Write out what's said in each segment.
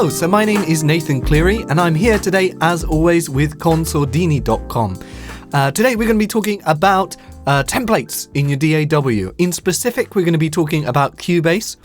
Hello, so my name is Nathan Cleary and I'm here today as always with Consordini.com. Today we're going to be talking about templates in your DAW. In specific, we're going to be talking about Cubase,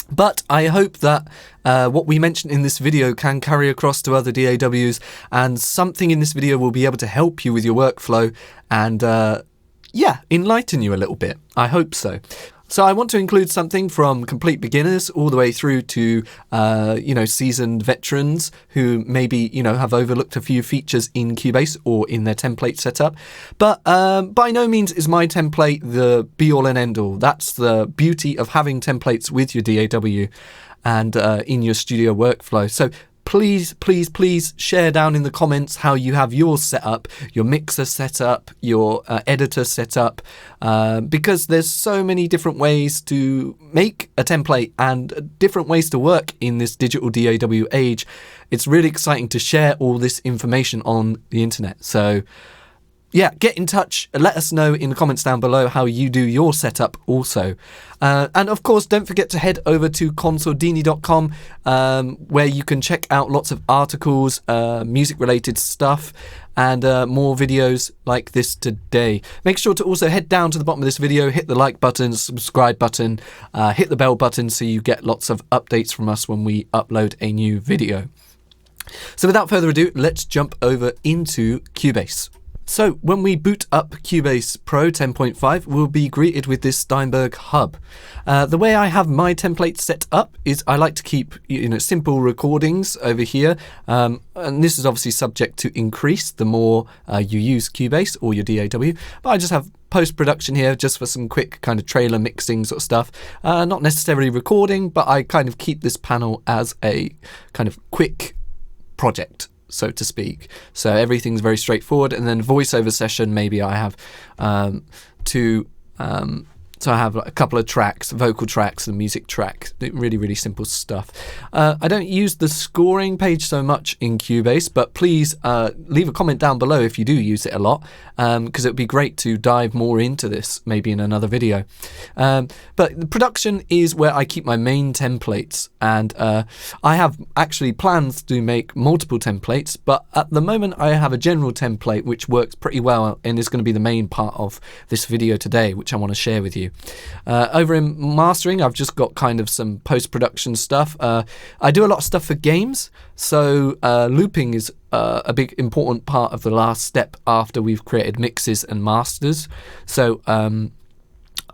but I hope that what we mentioned in this video can carry across to other DAWs, and something in this video will be able to help you with your workflow and enlighten you a little bit. I hope so. So I want to include something from complete beginners all the way through to, seasoned veterans who maybe, have overlooked a few features in Cubase or in their template setup. But by no means is my template the be-all and end-all. That's the beauty of having templates with your DAW and in your studio workflow. So please share down in the comments how you have yours set up, your mixer set up, your editor set up, because there's so many different ways to make a template and different ways to work in this digital DAW age. It's really exciting to share all this information on the internet. So yeah, get in touch. Let us know in the comments down below how you do your setup also. And of course, don't forget to head over to Consordini.com where you can check out lots of articles, music-related stuff, and more videos like this today. Make sure to also head down to the bottom of this video, hit the like button, subscribe button, hit the bell button so you get lots of updates from us when we upload a new video. So without further ado, let's jump over into Cubase. So when we boot up Cubase Pro 10.5, we'll be greeted with this Steinberg hub. The way I have my template set up is I like to keep simple recordings over here, and this is obviously subject to increase the more you use Cubase or your DAW, but I just have post-production here just for some quick kind of trailer mixing sort of stuff, not necessarily recording, but I kind of keep this panel as a kind of quick project, so to speak. So everything's very straightforward, and then voiceover session, maybe I have so I have a couple of tracks, vocal tracks and music tracks, really simple stuff. I don't use the scoring page so much in Cubase, but please leave a comment down below if you do use it a lot, because it would be great to dive more into this maybe in another video. But the production is where I keep my main templates, and I have actually plans to make multiple templates, but at the moment I have a general template which works pretty well and is going to be the main part of this video today, which I want to share with you. Over in mastering, I've just got kind of some post-production stuff. I do a lot of stuff for games, so looping is a big important part of the last step after we've created mixes and masters. So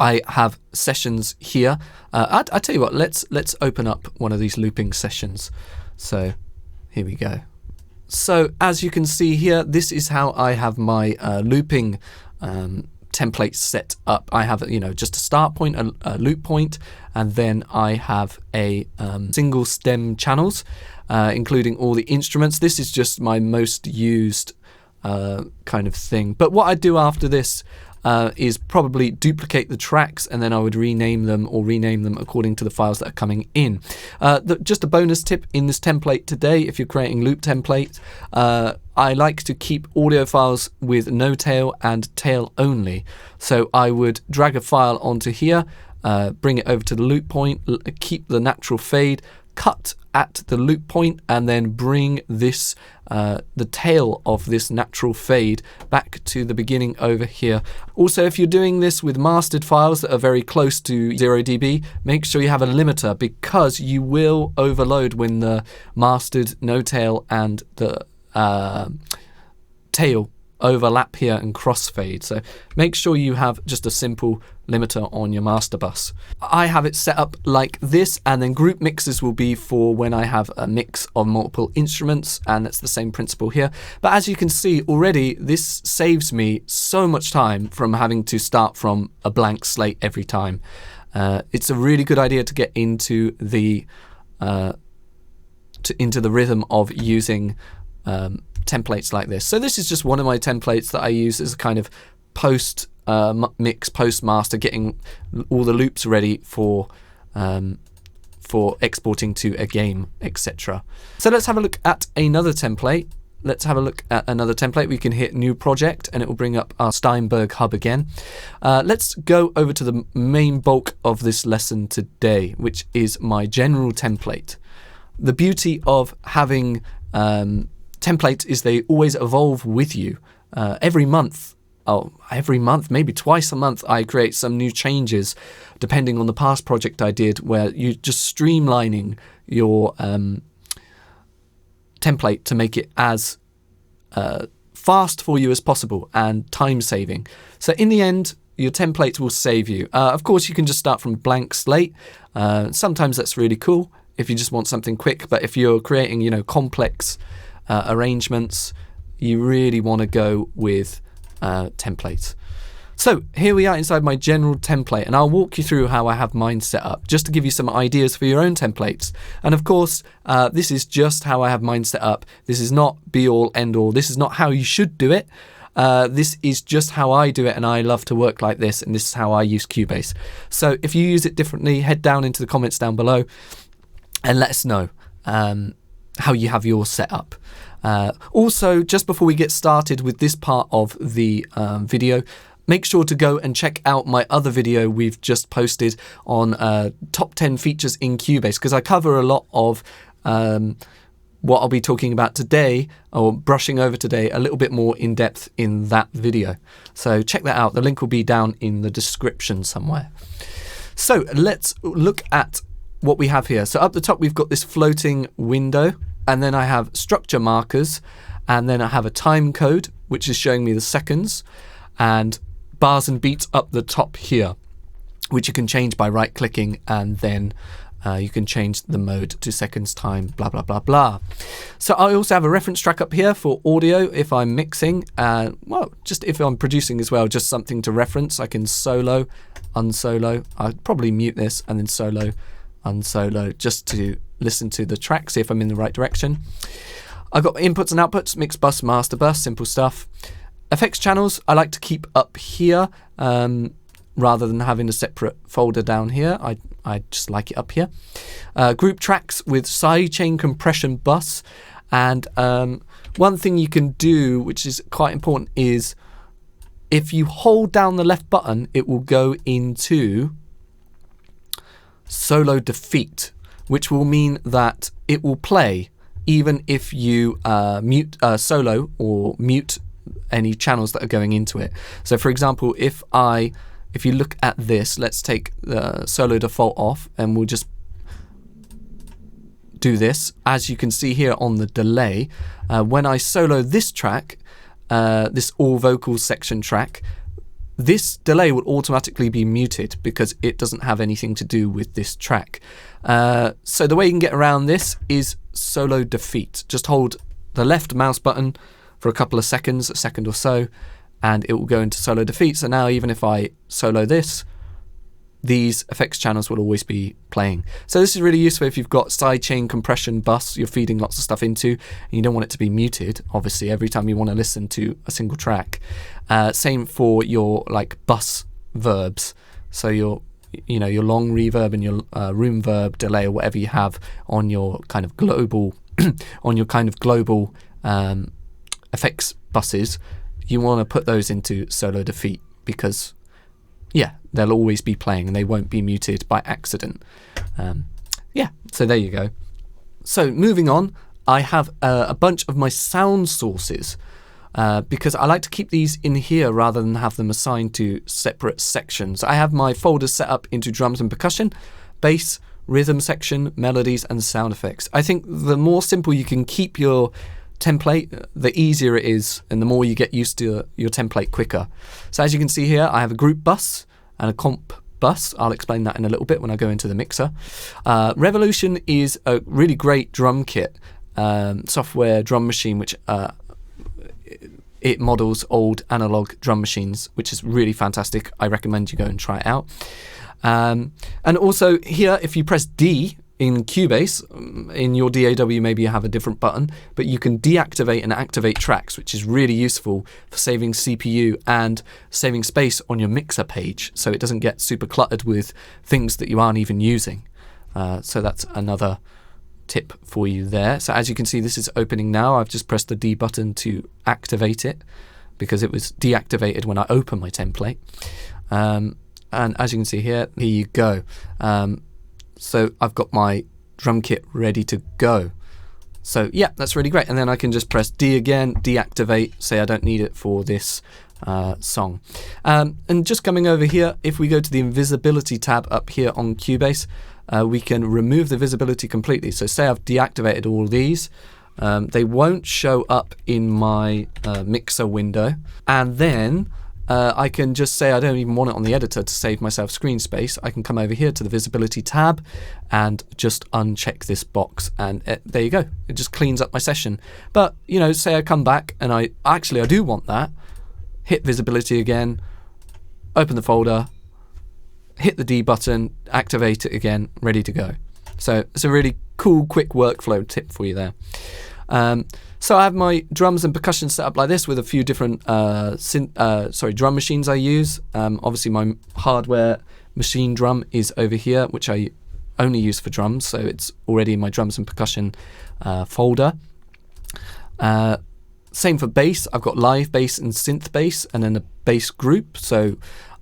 I have sessions here. I tell you what, let's open up one of these looping sessions. So here we go. So as you can see here, this is how I have my looping templates set up. I have just a start point, a loop point, and then I have a single stem channels, including all the instruments. This is just my most used kind of thing. But what I do after this is probably duplicate the tracks, and then I would rename them according to the files that are coming in. Just a bonus tip in this template today, if you're creating loop templates, I like to keep audio files with no tail and tail only. So I would drag a file onto here, bring it over to the loop point, keep the natural fade, cut at the loop point, and then bring this the tail of this natural fade back to the beginning over here. Also, if you're doing this with mastered files that are very close to 0 dB, make sure you have a limiter, because you will overload when the mastered no tail and the tail overlap here and crossfade. So make sure you have just a simple limiter on your master bus. I have it set up like this, and then group mixes will be for when I have a mix of multiple instruments, and that's the same principle here. But as you can see already, this saves me so much time from having to start from a blank slate every time. It's a really good idea to get into the rhythm of using templates like this. So this is just one of my templates that I use as a kind of post mix, post master, getting all the loops ready for exporting to a game, etc. So let's have a look at another template. We can hit new project and it will bring up our Steinberg hub again. Let's go over to the main bulk of this lesson today, which is my general template. the beauty of having templates is they always evolve with you. Every month, maybe twice a month, I create some new changes depending on the past project I did, where you're just streamlining your template to make it as fast for you as possible and time saving. So in the end, your templates will save you. Of course, you can just start from a blank slate. Sometimes that's really cool if you just want something quick, but if you're creating, complex arrangements, you really want to go with templates. So here we are inside my general template, and I'll walk you through how I have mine set up, just to give you some ideas for your own templates. And of course, this is just how I have mine set up. This is not be all end all. This is not how you should do it. This is just how I do it, and I love to work like this, and this is how I use Cubase. So if you use it differently, head down into the comments down below and let us know how you have yours set up. Also, just before we get started with this part of the video, make sure to go and check out my other video we've just posted on top 10 features in Cubase, because I cover a lot of what I'll be talking about today, or brushing over today, a little bit more in depth in that video. So check that out. The link will be down in the description somewhere. So let's look at what we have here. So up the top, we've got this floating window, and then I have structure markers, and then I have a time code, which is showing me the seconds, and bars and beats up the top here, which you can change by right clicking, and then you can change the mode to seconds, time, blah, blah, blah, blah. So I also have a reference track up here for audio if I'm mixing, well, just if I'm producing as well, just something to reference. I can solo, unsolo. I'll probably mute this and then solo, unsolo, just to listen to the track, see if I'm in the right direction. I've got inputs and outputs, mix bus, master bus, simple stuff. Effects channels, I like to keep up here rather than having a separate folder down here. I just like it up here. Group tracks with sidechain compression bus. And one thing you can do, which is quite important, is if you hold down the left button, it will go into solo defeat, which will mean that it will play even if you mute solo or mute any channels that are going into it. So for example, if you look at this, let's take the solo default off, and we'll just do this. As you can see here on the delay, when I solo this track, this all vocals section track, this delay will automatically be muted because it doesn't have anything to do with this track. So the way you can get around this is solo defeat. Just hold the left mouse button for a couple of seconds, a second or so, and it will go into solo defeat. So now even if I solo this, these effects channels will always be playing. So this is really useful if you've got sidechain compression bus you're feeding lots of stuff into, and you don't want it to be muted, obviously, every time you want to listen to a single track. Same for your bus verbs. So your long reverb and your room verb delay, or whatever you have on your kind of global effects buses, you want to put those into solo defeat because they'll always be playing and they won't be muted by accident. So there you go. So moving on, I have a bunch of my sound sources because I like to keep these in here rather than have them assigned to separate sections. I have my folders set up into drums and percussion, bass, rhythm section, melodies, and sound effects. I think the more simple you can keep your template, the easier it is, and the more you get used to your template quicker. So as you can see here, I have a group bus and a comp bus. I'll explain that in a little bit when I go into the mixer. Revolution is a really great drum kit, software drum machine, which it models old analog drum machines, which is really fantastic. I recommend you go and try it out. And also here, if you press D in Cubase, in your DAW maybe you have a different button, but you can deactivate and activate tracks, which is really useful for saving CPU and saving space on your mixer page, so it doesn't get super cluttered with things that you aren't even using. So that's another tip for you there. So as you can see, this is opening now. I've just pressed the D button to activate it because it was deactivated when I opened my template. And as you can see here you go. So I've got my drum kit ready to go. So yeah, that's really great. And then I can just press D again, deactivate, say I don't need it for this song. And just coming over here, if we go to the invisibility tab up here on Cubase, we can remove the visibility completely. So say I've deactivated all these, they won't show up in my mixer window. And then I can just say I don't even want it on the editor to save myself screen space. I can come over here to the visibility tab and just uncheck this box, and there you go. It just cleans up my session. But, you know, say I come back and I do want that. Hit visibility again, open the folder, hit the D button, activate it again, ready to go. So it's a really cool, quick workflow tip for you there. So I have my drums and percussion set up like this with a few different drum machines I use. Obviously my hardware machine drum is over here, which I only use for drums, so it's already in my drums and percussion folder. Same for bass. I've got live bass and synth bass, and then a bass group, so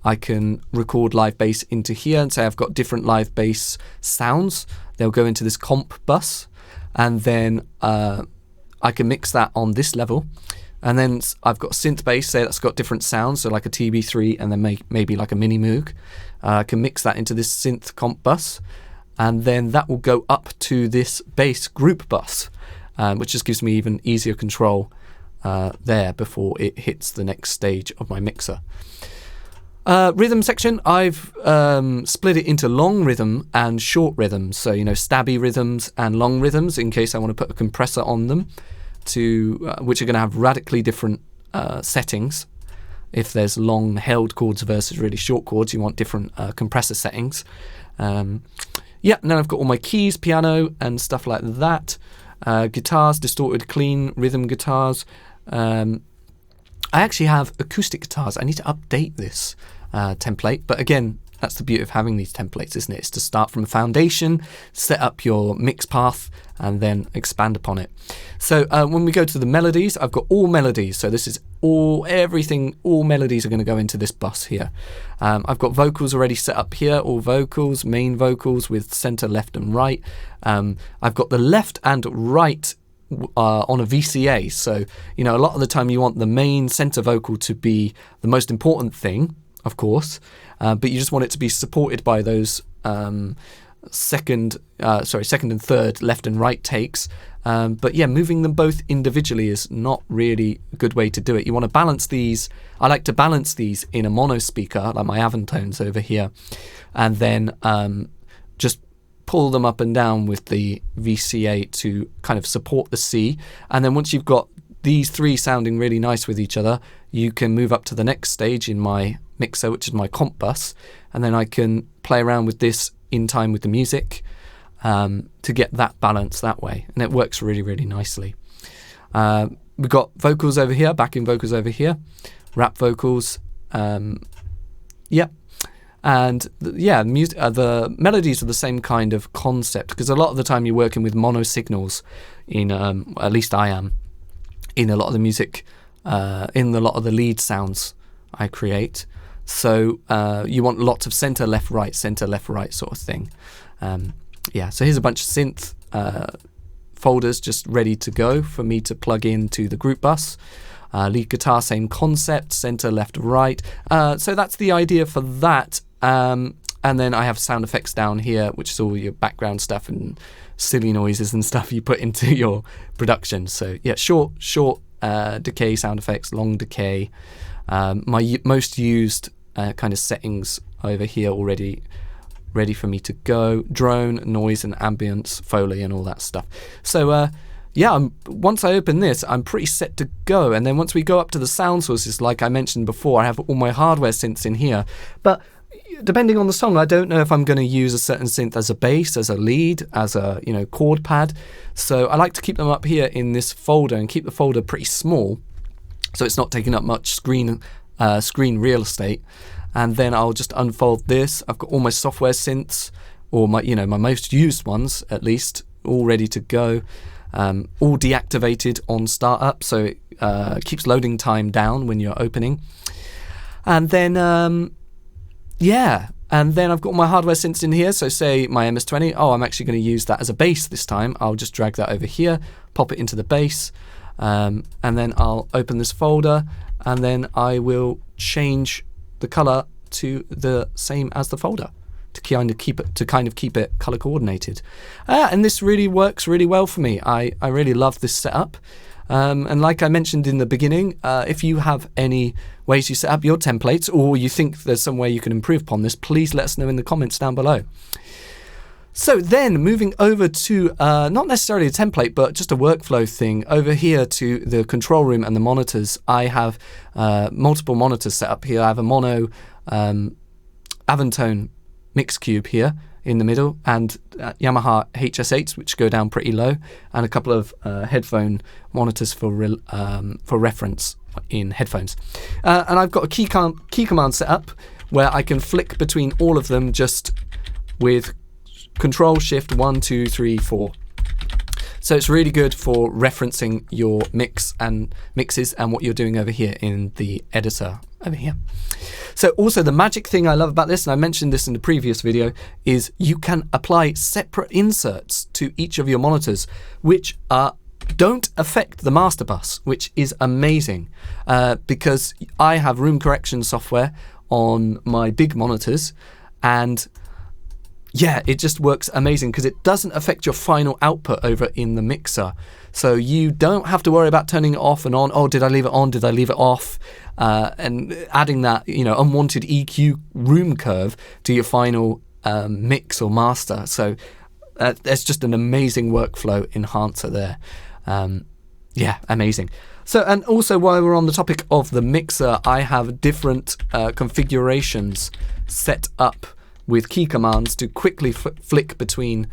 I can record live bass into here and say I've got different live bass sounds. They'll go into this comp bus, and then I can mix that on this level. And then I've got synth bass, say that's got different sounds, so like a TB3 and then maybe like a mini Moog. I can mix that into this synth comp bus, and then that will go up to this bass group bus, which just gives me even easier control there before it hits the next stage of my mixer. Rhythm section, I've split it into long rhythm and short rhythms, so you know, stabby rhythms and long rhythms, in case I want to put a compressor on them, which are going to have radically different settings. If there's long held chords versus really short chords, you want different compressor settings. Yeah, and then I've got all my keys, piano and stuff like that. Guitars, distorted, clean rhythm guitars. I actually have acoustic guitars. I need to update this template, but again, that's the beauty of having these templates, isn't it? It's to start from a foundation, set up your mix path, and then expand upon it. So when we go to the melodies, I've got all melodies. So this is all melodies are going to go into this bus here. I've got vocals already set up here, all vocals, main vocals with center, left, and right. I've got the left and right on a VCA, so you know, a lot of the time you want the main center vocal to be the most important thing, of course, but you just want it to be supported by those second and third left and right takes. But yeah, moving them both individually is not really a good way to do it. You want to balance these. I like to balance these in a mono speaker, like my Avantones over here, and then just pull them up and down with the VCA to kind of support the C. And then once you've got these three sounding really nice with each other, you can move up to the next stage in my mixer, which is my comp bus, and then I can play around with this in time with the music to get that balance that way, and it works really, really nicely. We've got vocals over here, backing vocals over here, rap vocals, yeah. And the melodies are the same kind of concept, because a lot of the time you're working with mono signals in, at least I am, in a lot of the music, in a lot of the lead sounds I create. So you want lots of center, left, right sort of thing. Yeah, so here's a bunch of synth folders just ready to go for me to plug into the group bus. Lead guitar, same concept, center, left, right. So that's the idea for that. And then I have sound effects down here, which is all your background stuff and silly noises and stuff you put into your production. So yeah, short decay sound effects, long decay. My most used kind of settings over here already ready for me to go. Drone, noise and ambience, Foley and all that stuff. So yeah, once I open this, I'm pretty set to go. And then once we go up to the sound sources, like I mentioned before, I have all my hardware synths in here. But depending on the song, I don't know if I'm going to use a certain synth as a bass, as a lead, as a chord pad. So I like to keep them up here in this folder and keep the folder pretty small, so it's not taking up much screen real estate. And then I'll just unfold this. I've got all my software synths, or my most used ones at least, all ready to go. All deactivated on startup, so it keeps loading time down when you're opening. And then And then I've got my hardware synths in here. So say my MS-20, oh, I'm actually going to use that as a bass this time. I'll just drag that over here, pop it into the bass, and then I'll open this folder, and then I will change the color to the same as the folder to kind of keep it color coordinated. And this really works really well for me. I really love this setup. And like I mentioned in the beginning, if you have any ways you set up your templates, or you think there's some way you can improve upon this, please let us know in the comments down below. So then moving over to not necessarily a template, but just a workflow thing, over here to the control room and the monitors. I have multiple monitors set up here. I have a mono Aventone mix cube here in the middle, and Yamaha HS8s, which go down pretty low, and a couple of headphone monitors for reference in headphones. And I've got a key command set up where I can flick between all of them just with Control Shift 1, 2, 3, 4. So it's really good for referencing your mixes and what you're doing over here in the editor over here. So also the magic thing I love about this, and I mentioned this in the previous video, is you can apply separate inserts to each of your monitors, which don't affect the master bus, which is amazing, because I have room correction software on my big monitors, and yeah, it just works amazing because it doesn't affect your final output over in the mixer. So you don't have to worry about turning it off and on. Oh, did I leave it on? Did I leave it off? And adding that, unwanted EQ room curve to your final mix or master. So there's just an amazing workflow enhancer there. Yeah, amazing. So, and also while we're on the topic of the mixer, I have different configurations set up with key commands to quickly flick between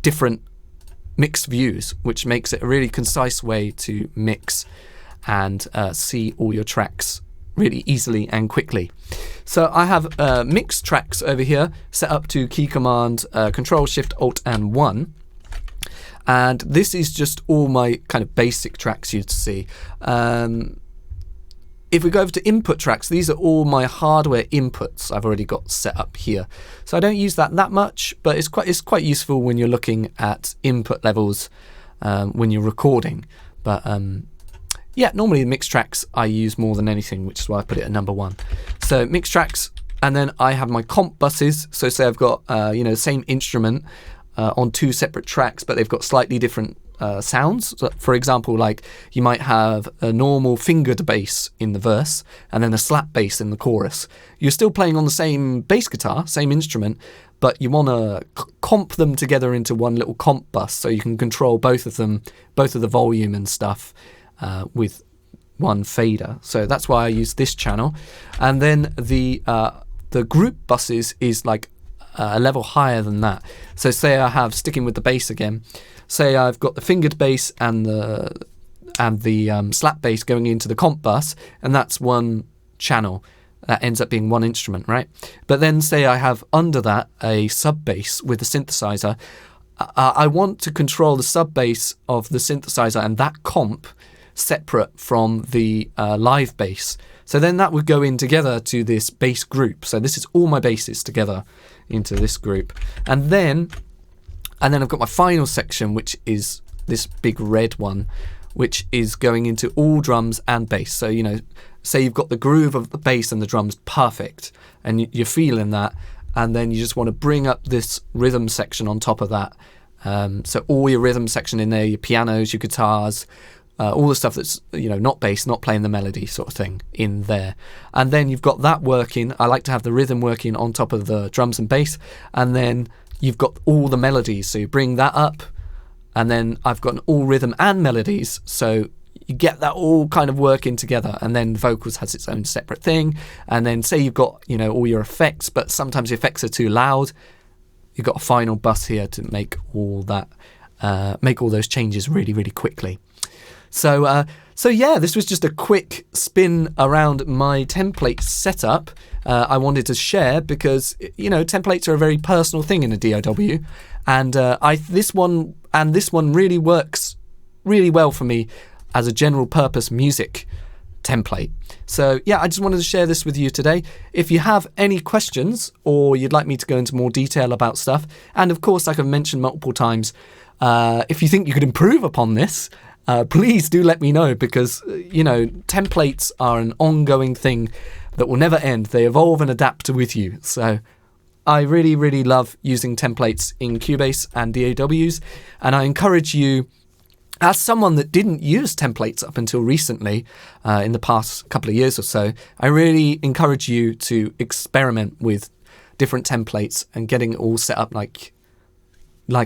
different mix views, which makes it a really concise way to mix and see all your tracks really easily and quickly. So I have mix tracks over here set up to key command Control Shift Alt and 1. And this is just all my kind of basic tracks you'd see. If we go over to input tracks, these are all my hardware inputs I've already got set up here. So I don't use that much, but it's quite useful when you're looking at input levels when you're recording. But yeah, normally the mix tracks I use more than anything, which is why I put it at number 1. So mix tracks, and then I have my comp buses. So say I've got the same instrument on 2 separate tracks, but they've got slightly different sounds. So for example, like you might have a normal fingered bass in the verse and then a slap bass in the chorus. You're still playing on the same bass guitar, same instrument, but you want to comp them together into one little comp bus so you can control both of them, both of the volume and stuff with one fader. So that's why I use this channel. And then the group buses is like a level higher than that. So say I have, sticking with the bass again, say I've got the fingered bass and the slap bass going into the comp bus, and that's one channel. That ends up being one instrument, right? But then say I have under that a sub bass with a synthesizer. I want to control the sub bass of the synthesizer and that comp separate from the live bass. So then that would go in together to this bass group. So this is all my basses together into this group. And then I've got my final section, which is this big red one, which is going into all drums and bass. So, say you've got the groove of the bass and the drums perfect, and you're feeling that, and then you just want to bring up this rhythm section on top of that. So all your rhythm section in there, your pianos, your guitars, all the stuff that's, not bass, not playing the melody sort of thing in there. And then you've got that working. I like to have the rhythm working on top of the drums and bass, and then you've got all the melodies, so you bring that up, and then I've got all rhythm and melodies, so you get that all kind of working together. And then vocals has its own separate thing, and then say you've got all your effects, but sometimes the effects are too loud, you've got a final bus here to make all that make all those changes really, really quickly. So yeah, this was just a quick spin around my template setup. I wanted to share because templates are a very personal thing in a DAW, and this one really works really well for me as a general purpose music template. So yeah, I just wanted to share this with you today. If you have any questions or you'd like me to go into more detail about stuff, and of course, like I've mentioned multiple times, if you think you could improve upon this, please do let me know, because, templates are an ongoing thing that will never end. They evolve and adapt with you. So I really, really love using templates in Cubase and DAWs, and I encourage you, as someone that didn't use templates up until recently, in the past couple of years or so, I really encourage you to experiment with different templates and getting it all set up like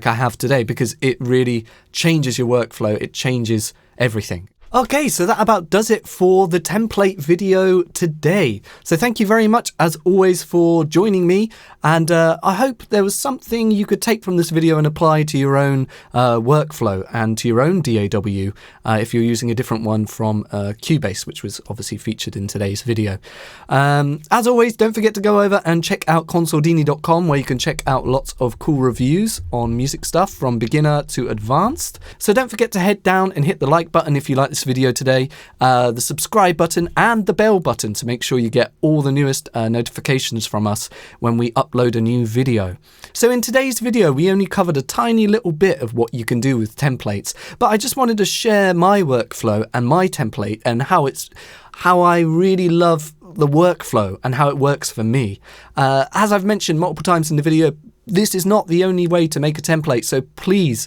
I have today, because it really changes your workflow. It changes everything. Okay, so that about does it for the template video today. So thank you very much, as always, for joining me. And I hope there was something you could take from this video and apply to your own workflow and to your own DAW if you're using a different one from Cubase, which was obviously featured in today's video. As always, don't forget to go over and check out Consordini.com, where you can check out lots of cool reviews on music stuff from beginner to advanced. So don't forget to head down and hit the like button if you like this video today, the subscribe button and the bell button to make sure you get all the newest notifications from us when we upload a new video. So in today's video, we only covered a tiny little bit of what you can do with templates, but I just wanted to share my workflow and my template and how I really love the workflow and how it works for me. As I've mentioned multiple times in the video, this is not the only way to make a template, so please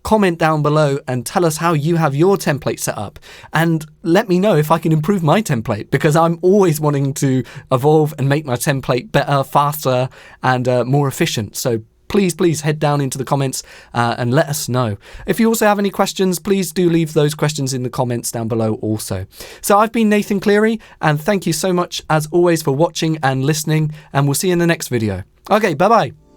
comment down below and tell us how you have your template set up, and let me know if I can improve my template, because I'm always wanting to evolve and make my template better, faster, and more efficient. So please head down into the comments and let us know. If you also have any questions, please do leave those questions in the comments down below also. So I've been Nathan Cleary, and thank you so much as always for watching and listening, and we'll see you in the next video. Okay, bye bye.